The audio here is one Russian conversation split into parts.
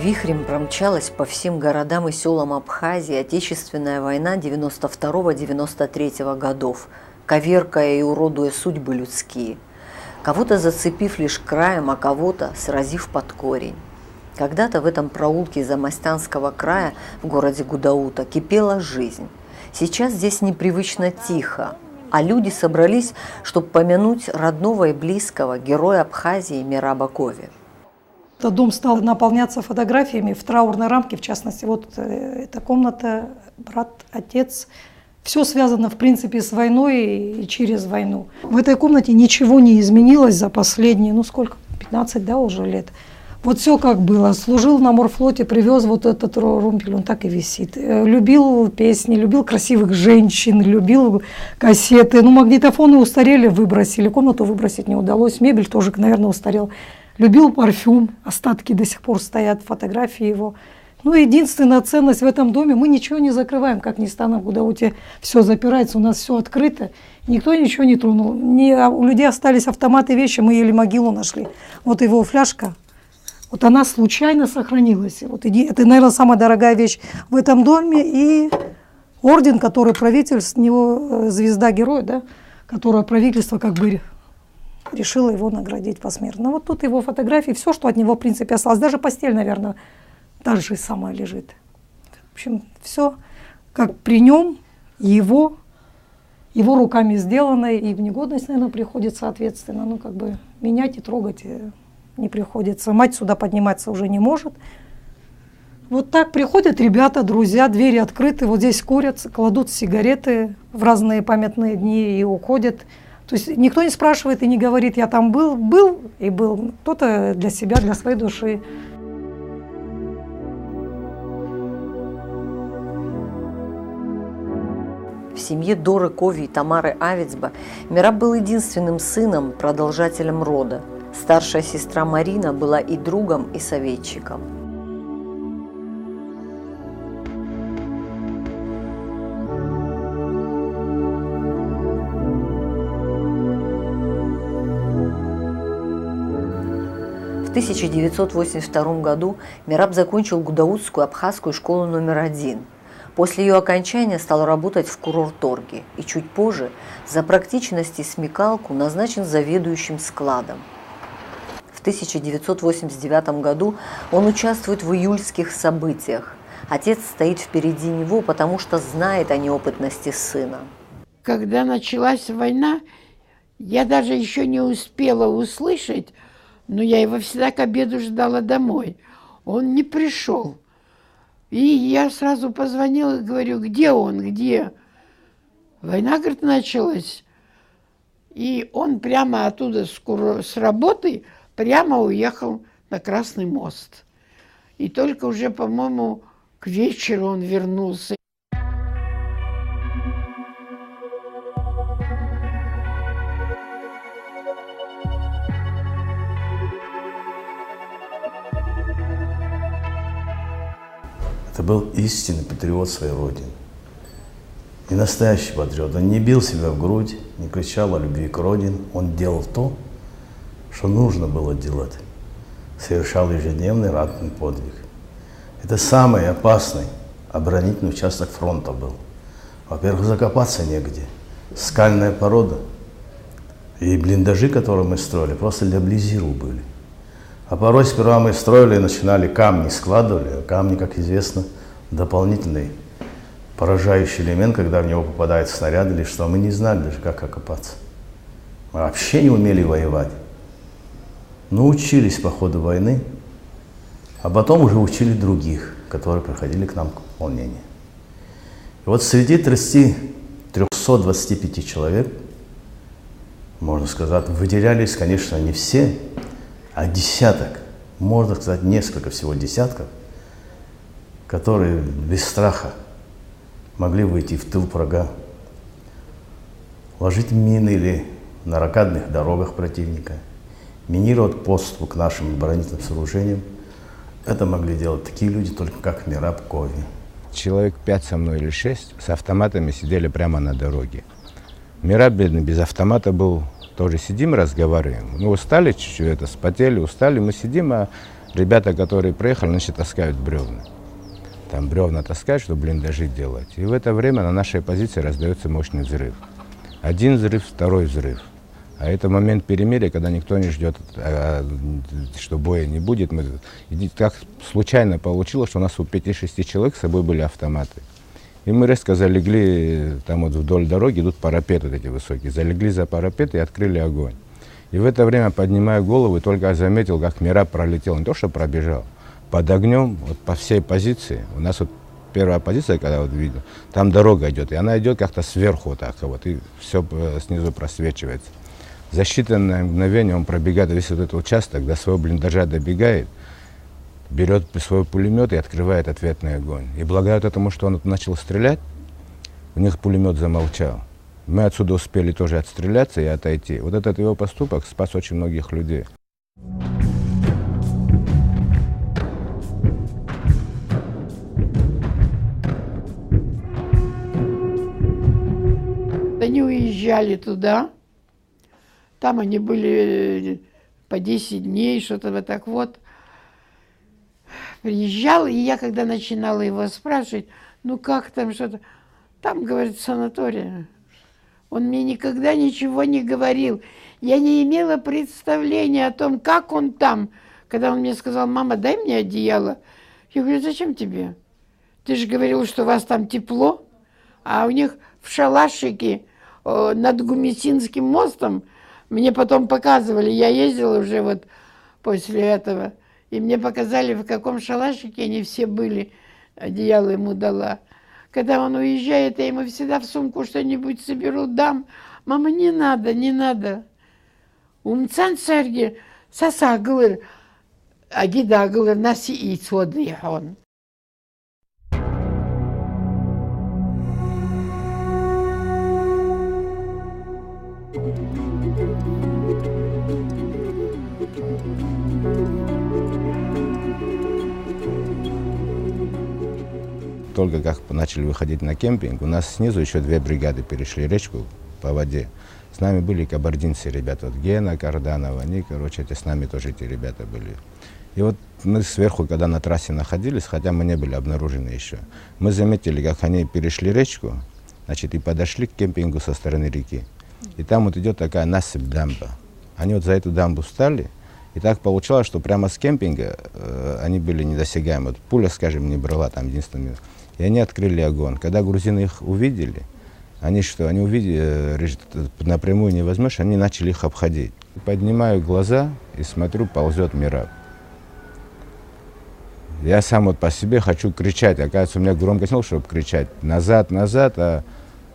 Вихрем промчалась по всем городам и селам Абхазии Отечественная война 92-93 годов, коверкая и уродуя судьбы людские. Кого-то зацепив лишь краем, а кого-то сразив под корень. Когда-то в этом проулке Замостянского края в городе Гудаута кипела жизнь. Сейчас здесь непривычно тихо, а люди собрались, чтобы помянуть родного и близкого героя Абхазии Мераба Кови. Этот дом стал наполняться фотографиями в траурной рамке, в частности, вот эта комната, брат, отец. Все связано, в принципе, с войной и через войну. В этой комнате ничего не изменилось за последние, 15, уже лет. Вот все как было. Служил на морфлоте, привез вот этот румпель, он так и висит. Любил песни, любил красивых женщин, любил кассеты. Магнитофоны устарели, выбросили, комнату выбросить не удалось, мебель тоже, наверное, устарела. Любил парфюм, остатки до сих пор стоят, фотографии его. Единственная ценность в этом доме, мы ничего не закрываем, как ни странно, в Гудауте все запирается, у нас все открыто, никто ничего не тронул. У людей остались автоматы, вещи, мы еле могилу нашли. Вот его фляжка, вот она случайно сохранилась. Вот это, наверное, самая дорогая вещь в этом доме. И орден, который правитель, с него звезда героя, да, которое правительство как бы решило его наградить посмертно. Вот тут его фотографии, все, что от него, в принципе, осталось. Даже постель, наверное, та же самая лежит. В общем, все как при нем, его руками сделано, и в негодность, наверное, приходит соответственно. Менять и трогать не приходится. Мать сюда подниматься уже не может. Вот так приходят ребята, друзья, двери открыты, вот здесь курят, кладут сигареты в разные памятные дни и уходят. То есть никто не спрашивает и не говорит, я там был и был. Кто-то для себя, для своей души. В семье Доры Кови и Тамары Авицба Мераб был единственным сыном, продолжателем рода. Старшая сестра Марина была и другом, и советчиком. В 1982 году Мераб закончил Гудаутскую абхазскую школу номер 1. После ее окончания стал работать в курорторге и чуть позже за практичность и смекалку назначен заведующим складом. В 1989 году он участвует в июльских событиях. Отец стоит впереди него, потому что знает о неопытности сына. Когда началась война, я даже еще не успела услышать, но я его всегда к обеду ждала домой. Он не пришел. И я сразу позвонила и говорю, где он, где? Война, говорит, началась. И он прямо оттуда с работы прямо уехал на Красный мост. И только уже, по-моему, к вечеру он вернулся. Это был истинный патриот своей родины. И настоящий патриот. Он не бил себя в грудь, не кричал о любви к родине. Он делал то, что нужно было делать. Совершал ежедневный ратный подвиг. Это самый опасный оборонительный участок фронта был. Во-первых, закопаться негде. Скальная порода. И блиндажи, которые мы строили, просто для близиру были. А порой сперва мы строили и начинали камни, складывали. А камни, как известно, дополнительный поражающий элемент, когда в него попадает снаряд или что. Мы не знали даже, как окопаться. Мы вообще не умели воевать. Но учились по ходу войны, а потом уже учили других, которые приходили к нам к выполнению. И вот среди 325 человек, можно сказать, выделялись, конечно, не все, а десяток, можно сказать, несколько всего десятков, которые без страха могли выйти в тыл врага, ложить мины или на ракадных дорогах противника, минировать подступ к нашим оборонительным сооружениям. Это могли делать такие люди, только как Мераб Кови. Человек 5 со мной или 6 с автоматами сидели прямо на дороге. Мераб, бедный, без автомата был. Тоже сидим, разговариваем. Мы устали чуть-чуть, спотели, устали. Мы сидим, а Ребята, которые приехали, значит, таскают бревна. Там бревна таскают, чтобы блиндажи делать. И в это время на нашей позиции раздается мощный взрыв. Один взрыв, второй взрыв. А это момент перемирия, когда никто не ждет, что боя не будет. И так случайно получилось, что у нас у 5-6 человек с собой были автоматы. И мы резко залегли, там вот вдоль дороги идут парапеты вот эти высокие. Залегли за парапет и открыли огонь. И в это время, поднимая голову, и только заметил, как Мераб пролетел, не то что пробежал, под огнем, вот по всей позиции. У нас вот первая позиция, когда вот видел, там дорога идет, и она идет как-то сверху вот так вот, и все снизу просвечивается. За считанное мгновение он пробегает весь вот этот участок, до своего блиндажа добегает, берет свой пулемет и открывает ответный огонь. И благодаря этому, что он начал стрелять, у них пулемет замолчал. Мы отсюда успели тоже отстреляться и отойти. Вот этот его поступок спас очень многих людей. Они уезжали туда, там они были по 10 дней, что-то вот так вот. Приезжал, и я, когда начинала его спрашивать, ну как там, что-то, там, говорит, санатория. Он мне никогда ничего не говорил. Я не имела представления о том, как он там. Когда он мне сказал: мама, дай мне одеяло. Я говорю: зачем тебе? Ты же говорил, что у вас там тепло, а у них в шалашике над Гумесинским мостом, мне потом показывали, я ездила уже вот после этого, и мне показали, в каком шалашике они все были, одеяло ему дала. Когда он уезжает, я ему всегда в сумку что-нибудь соберу, дам. Мама, не надо, не надо. Умцан сарги, саса гылыр, агида гылыр, наси и цодный он. Только как начали выходить на кемпинг, у нас снизу еще 2 бригады перешли речку по воде. С нами были кабардинцы, ребята, вот Гена Карданова, они, короче, с нами тоже эти ребята были. И вот мы сверху, когда на трассе находились, хотя мы не были обнаружены еще, мы заметили, как они перешли речку, значит, и подошли к кемпингу со стороны реки. И там вот идет такая насыпь, дамба. Они вот за эту дамбу встали, и так получалось, что прямо с кемпинга они были недосягаемы. Вот пуля, скажем, не брала там единственную. И они открыли огонь. Когда грузины их увидели, они что, они увидели, напрямую не возьмешь, они начали их обходить. Поднимаю глаза и смотрю, ползет Мераб. Я сам вот по себе хочу кричать, оказывается, у меня громкость, чтобы кричать назад, назад, а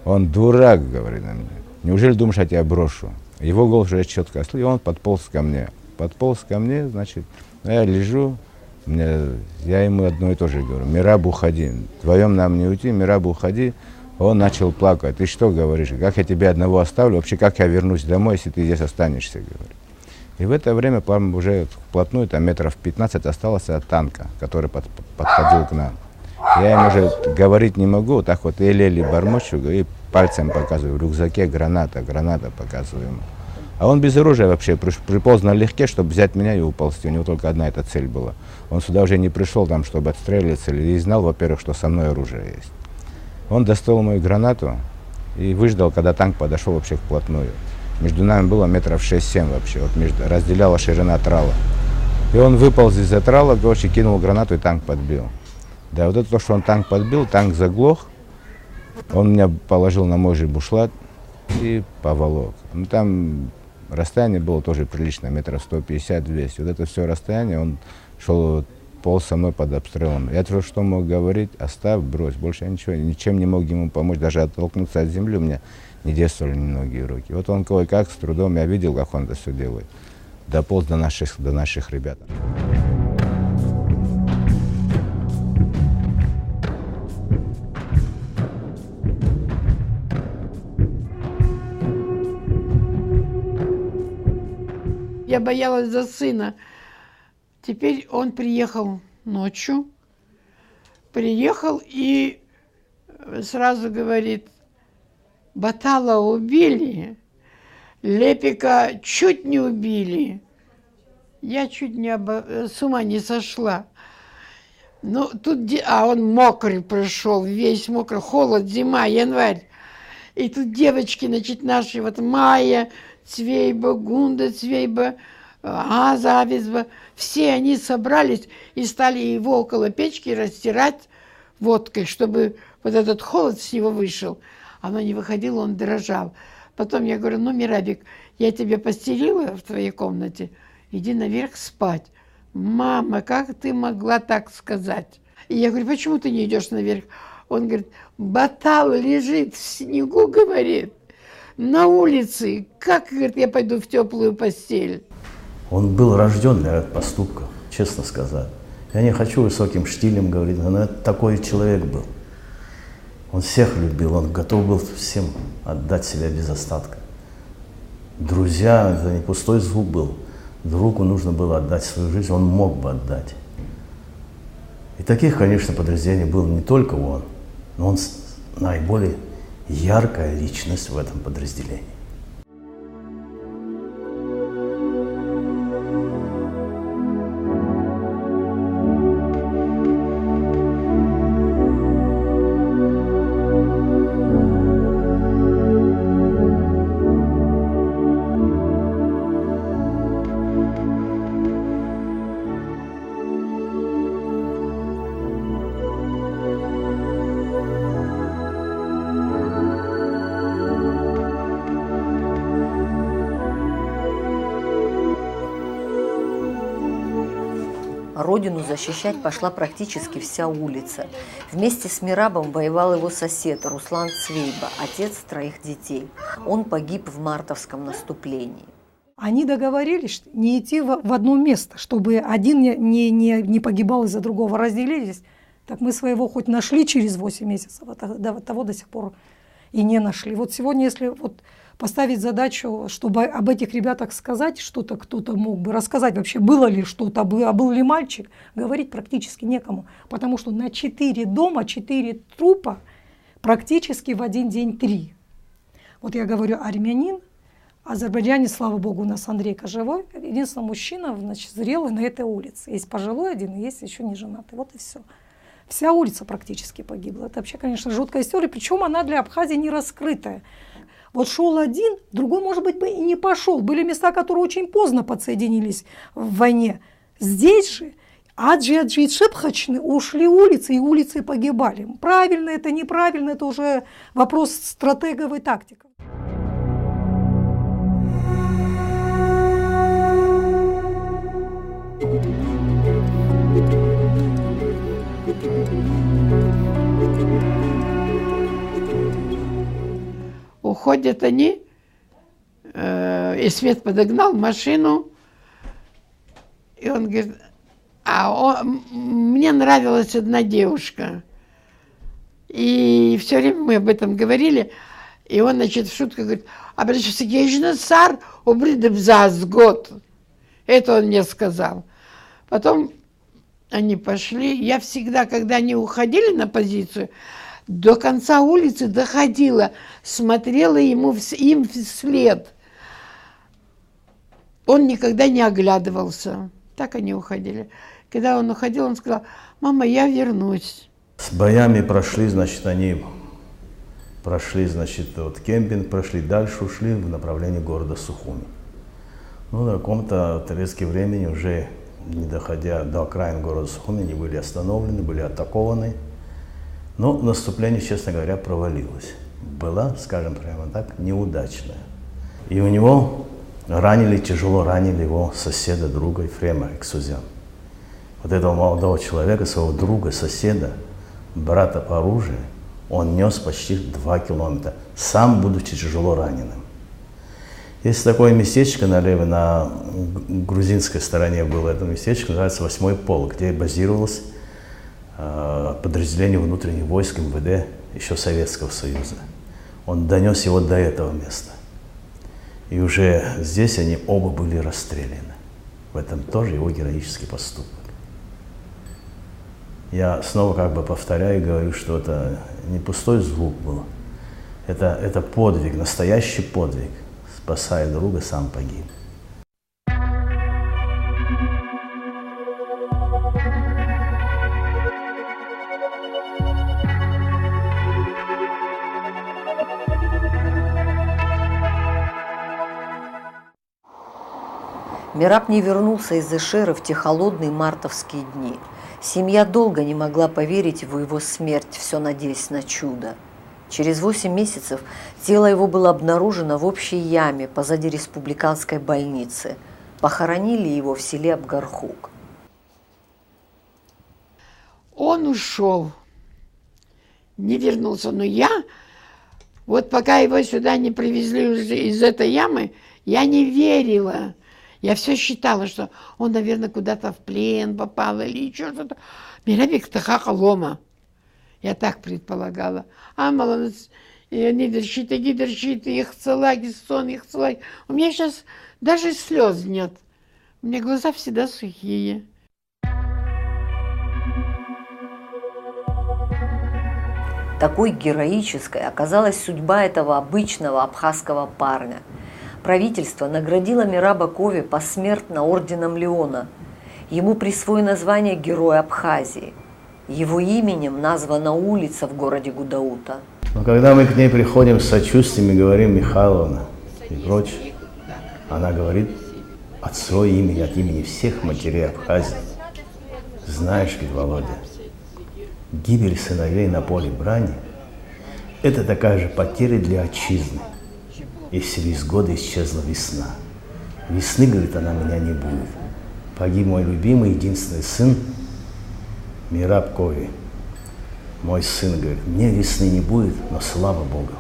он дурак, говорит на меня. Неужели думаешь, я тебя брошу? Его голос уже четко слышал, и он подполз ко мне. Подполз ко мне, значит, я лежу, я ему одно и то же говорю: Мераб, уходи, вдвоем нам не уйти, Мераб, уходи. Он начал плакать: ты что говоришь, как я тебя одного оставлю, вообще как я вернусь домой, если ты здесь останешься, говорю. И в это время уже вплотную, там метров 15 осталось от танка, который подходил к нам. Я ему уже говорить не могу, вот так вот еле-еле бормочу и пальцем показываю: в рюкзаке граната, граната показываю ему. А он без оружия вообще приполз налегке, чтобы взять меня и уползти. У него только одна эта цель была. Он сюда уже не пришел, там, чтобы отстреливаться, и знал, во-первых, что со мной оружие есть. Он достал мою гранату и выждал, когда танк подошел вообще вплотную. Между нами было метров 6-7 вообще, вот разделяла ширина трала. И он выполз из-за трала, короче, кинул гранату, и танк подбил. Да, вот это то, что он танк подбил, танк заглох. Он меня положил на мой же бушлат и поволок. Ну, там расстояние было тоже прилично, метров 150-200. Вот это все расстояние, он шел, полз со мной под обстрелом. Я тоже что мог говорить? Оставь, брось. Больше я ничем не мог ему помочь. Даже оттолкнуться от земли у меня не действовали ни ноги и руки. Вот он кое-как, с трудом, я видел, как он это все делает. Дополз до наших ребят. Я боялась за сына. Теперь он приехал ночью. Приехал и сразу говорит: Батала убили, Лепика чуть не убили. Я чуть с ума не сошла. Ну, тут, он мокрый пришел, весь мокрый, холод, зима, январь. И тут девочки, значит, наши, вот Майя, Цвейба, Гунда, Цвейба, Завизба, все они собрались и стали его около печки растирать водкой, чтобы вот этот холод с него вышел. Оно не выходило, он дрожал. Потом я говорю, ну, Мирабик, я тебе постелила в твоей комнате, иди наверх спать. Мама, как ты могла так сказать? И я говорю, почему ты не идешь наверх? Он говорит, Батал лежит в снегу, говорит, на улице. Как, говорит, я пойду в теплую постель? Он был рожден для этого поступка, честно сказать. Я не хочу высоким штилем говорить, но это такой человек был. Он всех любил, он готов был всем отдать себя без остатка. Друзья, это не пустой звук был. Другу нужно было отдать свою жизнь, он мог бы отдать. И таких, конечно, подразделений был не только он, но он наиболее яркая личность в этом подразделении. Родину защищать пошла практически вся улица. Вместе с Мирабом воевал его сосед Руслан Цвейба, отец 3 детей. Он погиб в мартовском наступлении. Они договорились не идти в одно место, чтобы один не погибал из-за другого, разделились. Так мы своего хоть нашли через 8 месяцев, а того до сих пор и не нашли. Вот сегодня, если вот поставить задачу, чтобы об этих ребятах сказать что-то, кто-то мог бы рассказать вообще, было ли что-то, а был ли мальчик, говорить практически некому. Потому что на 4 дома, 4 трупа, практически в один день 3. Вот я говорю, армянин, азербайджанец, слава богу, у нас Андрейка живой, единственный мужчина, значит, зрелый на этой улице. Есть пожилой один, есть еще не женатый. Вот и все. Вся улица практически погибла. Это вообще, конечно, жуткая история, причем она для Абхазии не раскрытая. Вот шел один, другой, может быть, бы и не пошел. Были места, которые очень поздно подсоединились в войне. Здесь же Аджи и Шепхачны ушли улицы, и улицы погибали. Правильно это, неправильно, это уже вопрос стратегов и тактиков. Уходят они, и Свет подогнал машину, и он говорит, мне нравилась одна девушка. И все время мы об этом говорили, и он, значит, в шутку говорит, сар год. Это он мне сказал. Потом они пошли. Я всегда, когда они уходили на позицию, до конца улицы доходила, смотрела им вслед. Он никогда не оглядывался. Так они уходили. Когда он уходил, он сказал, мама, я вернусь. С боями прошли, значит, они прошли, значит, вот кемпинг, прошли дальше, ушли в направлении города Сухуми. Ну, на каком-то отрезке времени, уже не доходя до окраин города Сухуми, они были остановлены, были атакованы. Но наступление, честно говоря, провалилось. Было, скажем прямо так, неудачное. И у него тяжело ранили его соседа, друга Ефрема Эксузян. Вот этого молодого человека, своего друга, соседа, брата по оружию, он нес почти 2 километра, сам будучи тяжело раненым. Есть такое местечко налево, на грузинской стороне было это местечко, называется 8-й полк, где базировалось подразделение внутренних войск МВД еще Советского Союза. Он донес его до этого места. И уже здесь они оба были расстреляны. В этом тоже его героический поступок. Я снова как бы повторяю и говорю, что это не пустой звук был. Это подвиг, настоящий подвиг. Спасая друга, сам погиб. Мераб не вернулся из Эшеры в те холодные мартовские дни. Семья долго не могла поверить в его смерть, все надеясь на чудо. Через 8 месяцев тело его было обнаружено в общей яме позади республиканской больницы. Похоронили его в селе Абгархук. Он ушел, не вернулся. Но я, вот пока его сюда не привезли уже из этой ямы, я не верила. Я все считала, что он, наверное, куда-то в плен попал или что-то. Мерабик-то хахалома. Я так предполагала. А молодец, нидерщит, их целаги, сон, их целаги. У меня сейчас даже слез нет. У меня глаза всегда сухие. Такой героической оказалась судьба этого обычного абхазского парня. Правительство наградило Мераба Кови посмертно орденом Леона. Ему присвоено звание Героя Абхазии. Его именем названа улица в городе Гудаута. Но когда мы к ней приходим с сочувствием и говорим «Михайловна» и прочее, она говорит от своего имени, от имени всех матерей Абхазии. Знаешь ведь, Володя, гибель сыновей на поле брани – это такая же потеря для отчизны. Если из года исчезла весна. Весны, говорит, она меня не будет. Погиб мой любимый, единственный сын Мераб Кови. Мой сын говорит, мне весны не будет, но слава Богу,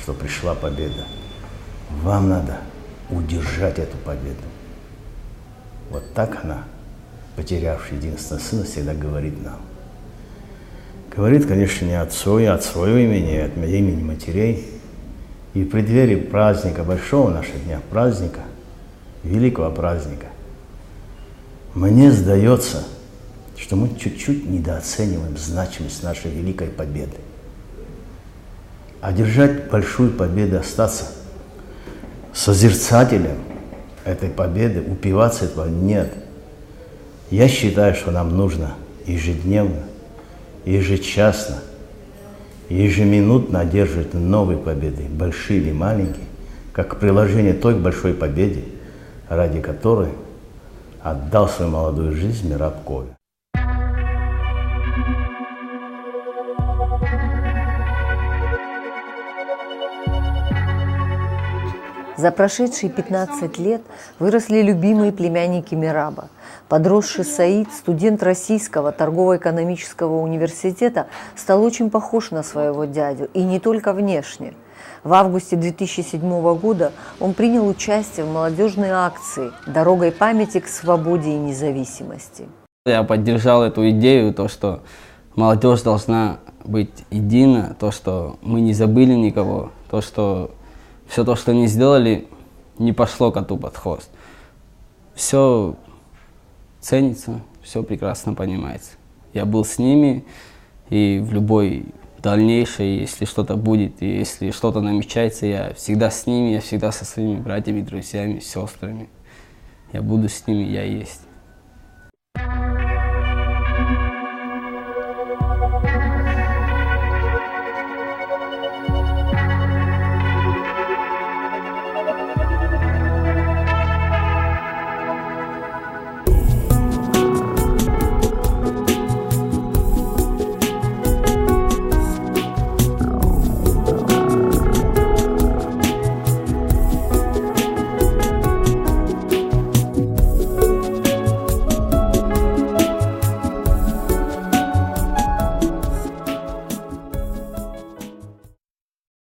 что пришла победа. Вам надо удержать эту победу. Вот так она, потерявшая единственного сына, всегда говорит нам. Говорит, конечно, не от своего имени, а от имени матерей. И в преддверии праздника, большого нашего дня, праздника, великого праздника, мне сдается, что мы чуть-чуть недооцениваем значимость нашей великой победы. Одержать большую победу, остаться созерцателем этой победы, упиваться этого нет. Я считаю, что нам нужно ежедневно, ежечасно, ежеминутно одерживать новые победы, большие или маленькие, как приложение той большой победе, ради которой отдал свою молодую жизнь Мераб Кови. За прошедшие 15 лет выросли любимые племянники Мераба. Подросший Саид, студент Российского торгово-экономического университета, стал очень похож на своего дядю, и не только внешне. В августе 2007 года он принял участие в молодежной акции «Дорогой памяти к свободе и независимости». Я поддержал эту идею, то, что молодежь должна быть едина, то, что мы не забыли никого, то, что все то, что они сделали, не пошло коту под хвост. Все ценится, все прекрасно понимается. Я был с ними, и в любой дальнейшей, если что-то будет, и если что-то намечается, я всегда с ними, я всегда со своими братьями, друзьями, сестрами. Я буду с ними, я есть.